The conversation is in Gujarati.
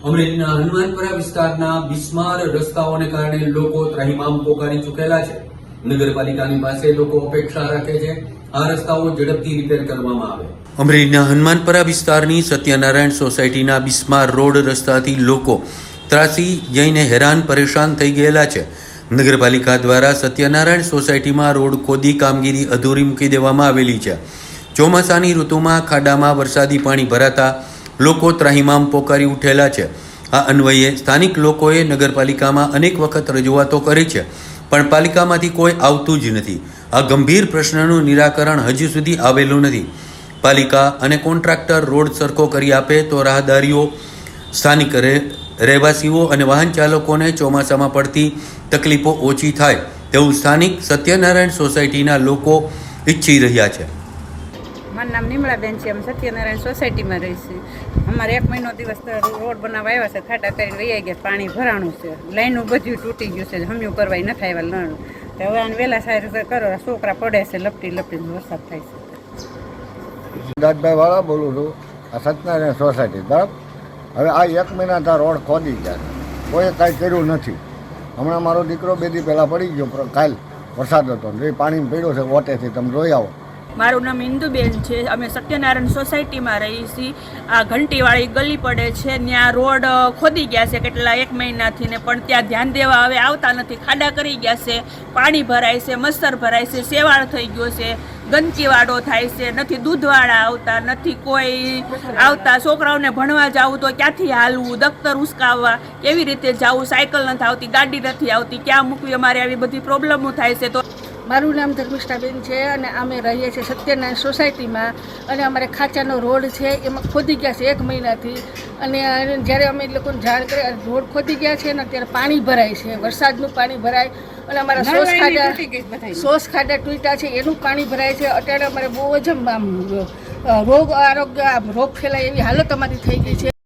અમરેલીના હનુમાનપરા વિસ્તારના બિસ્માર રસ્તાઓને કારણે લોકો ત્રાહિમામ પોકારી ચૂકેલા છે। નગરપાલિકાની પાસે લોકો અપેક્ષા રાખે છે આ રસ્તાઓ ઝડપથી રિપેર કરવામાં આવે। અમરેલીના હનુમાનપરા વિસ્તારની સત્યનારાયણ સોસાયટીના બિસ્માર રોડ રસ્તાથી લોકો ત્રાસી જઈને હેરાન પરેશાન થઈ ગયેલા છે। નગરપાલિકા દ્વારા સત્યનારાયણ સોસાયટીમાં રોડ ખોદી કામગીરી અધૂરી મૂકી દેવામાં આવેલી છે। ચોમાસાની ઋતુમાં ખાડામાં વરસાદી પાણી ભરાતા લોકો ત્રાહિમામ પોકારી ઉઠેલા છે। આ અન્વયે સ્થાનિક લોકોએ નગરપાલિકામાં અનેક વખત રજૂઆતો કરી છે, પણ પાલિકામાંથી કોઈ આવતું જ નથી। આ ગંભીર પ્રશ્નનું નિરાકરણ હજુ સુધી આવેલું નથી। પાલિકા અને કોન્ટ્રાક્ટર રોડ સરખો કરી આપે તો રાહદારીઓ, સ્થાનિક રહેવાસીઓ અને વાહન ચાલકોને ચોમાસામાં પડતી તકલીફો ઓછી થાય તેવું સ્થાનિક સત્યનારાયણ સોસાયટીના લોકો ઈચ્છી રહ્યા છે। મારું નામ નિમળાબેન છે। અમે સત્યનારાયણ સોસાયટીમાં રહી છીએ। અમારે 1 મહિનો દિવસ રોડ બનાવવા આવ્યા છે, ખાડા કરીને વહી ગયા, પાણી ભરાણું છે, લાઈનું બધું તૂટી ગયું છે, હમ્યું કરવા નથી આવ્યા નળ। હવે આને વહેલા સારી કરો, છોકરા પડે છે, લપટીને વરસાદ થાય છે। દાદભાઈ વાળા બોલું છું, આ સત્યનારાયણ સોસાયટી બરાબર। હવે આ 1 મહિના રોડ ખોદી ગયા, કોઈ કાંઈ કર્યું નથી। હમણાં મારો દીકરો 2 દી પહેલાં પડી ગયો, કાલ વરસાદ હતો, પાણી પડ્યો છે ઓટેથી, તમે જોઈ આવો। મારું નામ ઇન્દુબેન છે। અમે સત્યનારાયણ સોસાયટીમાં રહીએ છીએ। આ ઘંટીવાળી ગલી પડે છે, ત્યાં રોડ ખોદી ગયા છે કેટલા 1 મહિનાથી ને, પણ ત્યાં ધ્યાન દેવા હવે આવતા નથી। ખાડા કરી ગયા છે, પાણી ભરાય છે, મચ્છર ભરાય છે, શેવાળ થઈ ગયો છે, ગંદકીવાળો થાય છે, નથી દૂધવાળા આવતા, નથી કોઈ આવતા। છોકરાઓને ભણવા જવું તો ક્યાંથી હાલવું, દફતર ઉસકાવવા કેવી રીતે જવું, સાયકલ નથી આવતી, ગાડી નથી આવતી, ક્યાં મૂકવી, અમારે આવી બધી પ્રોબ્લેમો થાય છે। તો મારું નામ ધર્મિષ્ઠાબેન છે અને અમે રહીએ છીએ સત્યનારાયણ સોસાયટીમાં। અને અમારે ખાંચાનો રોડ છે, એમાં ખોદી ગયા છે 1 મહિનાથી। અને જ્યારે અમે લોકોને જાણ કરી, રોડ ખોદી ગયા છે ને ત્યારે પાણી ભરાય છે, વરસાદનું પાણી ભરાય અને અમારા સોસ ખાડા તૂટ્યા છે, એનું પાણી ભરાય છે। અત્યારે અમારે બહુ જ રોગ ફેલાય એવી હાલત અમારી થઈ ગઈ છે।